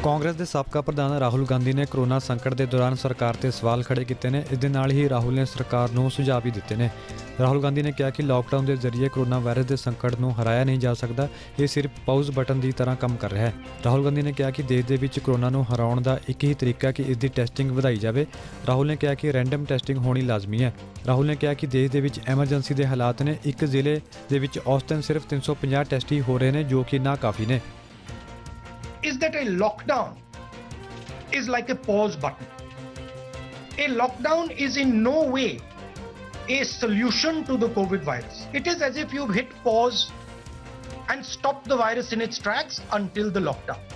ਕਾਂਗਰਸ ਦੇ ਸਾਬਕਾ ਪ੍ਰਧਾਨ ਰਾਹੁਲ ਗਾਂਧੀ ਨੇ ਕਰੋਨਾ ਸੰਕਟ ਦੇ ਦੌਰਾਨ ਸਰਕਾਰ ਤੇ ਸਵਾਲ ਖੜੇ ਕੀਤੇ ਨੇ। ਇਸ ਦੇ ਨਾਲ ਹੀ ਰਾਹੁਲ ਨੇ ਸਰਕਾਰ ਨੂੰ ਸੁਝਾਅ ਵੀ ਦਿੱਤੇ ਨੇ। ਰਾਹੁਲ ਗਾਂਧੀ ਨੇ ਕਿਹਾ ਕਿ ਲਾਕਡਾਊਨ ਦੇ ਜ਼ਰੀਏ ਕਰੋਨਾ ਵਾਇਰਸ ਦੇ ਸੰਕਟ ਨੂੰ ਹਰਾਇਆ ਨਹੀਂ ਜਾ ਸਕਦਾ, ਇਹ ਸਿਰਫ ਪਾਊਜ਼ ਬਟਨ ਦੀ ਤਰ੍ਹਾਂ ਕੰਮ ਕਰ ਰਿਹਾ ਹੈ। ਰਾਹੁਲ ਗਾਂਧੀ ਨੇ ਕਿਹਾ ਕਿ ਦੇਸ਼ ਦੇ ਵਿੱਚ ਕਰੋਨਾ ਨੂੰ ਹਰਾਉਣ ਦਾ ਇੱਕ ਹੀ ਤਰੀਕਾ ਕਿ ਇਸ ਦੀ ਟੈਸਟਿੰਗ ਵਧਾਈ ਜਾਵੇ। ਰਾਹੁਲ ਨੇ ਕਿਹਾ ਕਿ ਰੈਂਡਮ ਟੈਸਟਿੰਗ ਹੋਣੀ ਲਾਜ਼ਮੀ ਹੈ। ਰਾਹੁਲ ਨੇ ਕਿਹਾ ਕਿ ਦੇਸ਼ ਦੇ ਵਿੱਚ ਐਮਰਜੈਂਸੀ ਦੇ ਹਾਲਾਤ ਨੇ, ਇੱਕ ਜ਼ਿਲ੍ਹੇ ਦੇ ਵਿੱਚ ਔਸਤਨ ਸਿਰਫ 350 ਟੈਸਟ ਹੀ ਹੋ ਰਹੇ ਨੇ, ਜੋ ਕਿ ਨਾ ਕਾਫੀ ਨੇ। Is that a lockdown is like a pause button. A lockdown is in no way a solution to the COVID virus. It is as if you've hit pause and stopped the virus in its tracks until the lockdown.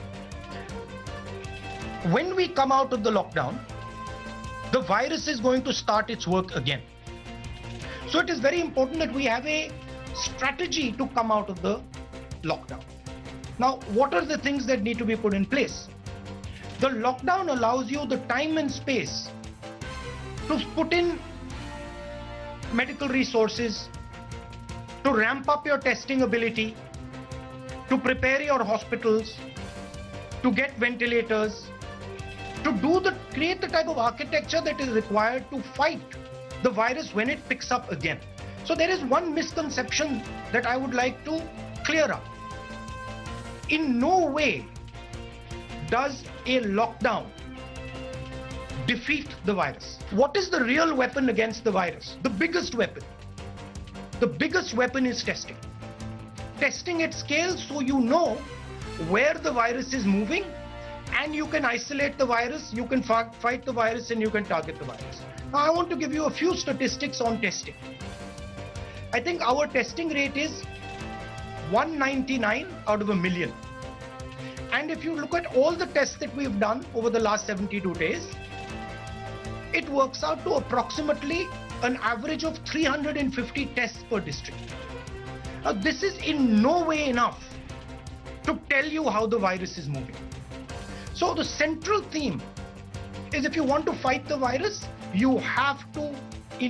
When we come out of the lockdown, the virus is going to start its work again. So it is very important that we have a strategy to come out of the lockdown. Now, what are the things that need to be put in place? The lockdown allows you the time and space to put in medical resources, to ramp up your testing ability, to prepare your hospitals, to get ventilators, to create the type of architecture that is required to fight the virus when it picks up again. So there is one misconception that I would like to clear up. In no way does a lockdown defeat the virus. What is the real weapon against the virus? The biggest weapon. The biggest weapon is testing. Testing at scale so you know where the virus is moving and you can isolate the virus, you can fight the virus and you can target the virus. Now I want to give you a few statistics on testing. I think our testing rate is 199 out of a million. And if you look at all the tests that we've done over the last 72 days, it works out to approximately an average of 350 tests per district. Now this is in no way enough to tell you how the virus is moving. So the central theme is, if you want to fight the virus, you have to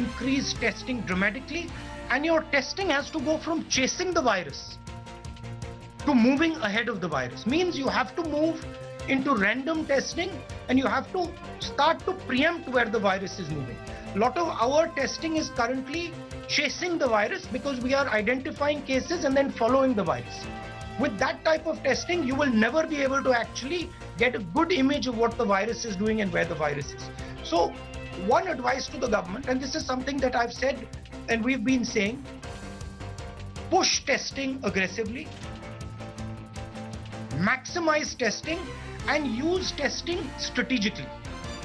increase testing dramatically, and your testing has to go from chasing the virus to moving ahead of the virus. Means you have to move into random testing and you have to start to preempt where the virus is moving. A lot of our testing is currently chasing the virus because we are identifying cases and then following the virus. With that type of testing, you will never be able to actually get a good image of what the virus is doing and where the virus is. So one advice to the government, and this is something that I've said and we've been saying, push testing aggressively, maximize testing and use testing strategically.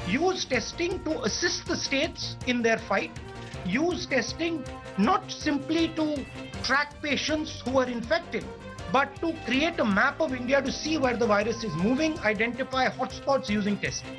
Use testing to assist the states in their fight. Use testing not simply to track patients who are infected, but to create a map of India to see where the virus is moving, identify hotspots using testing.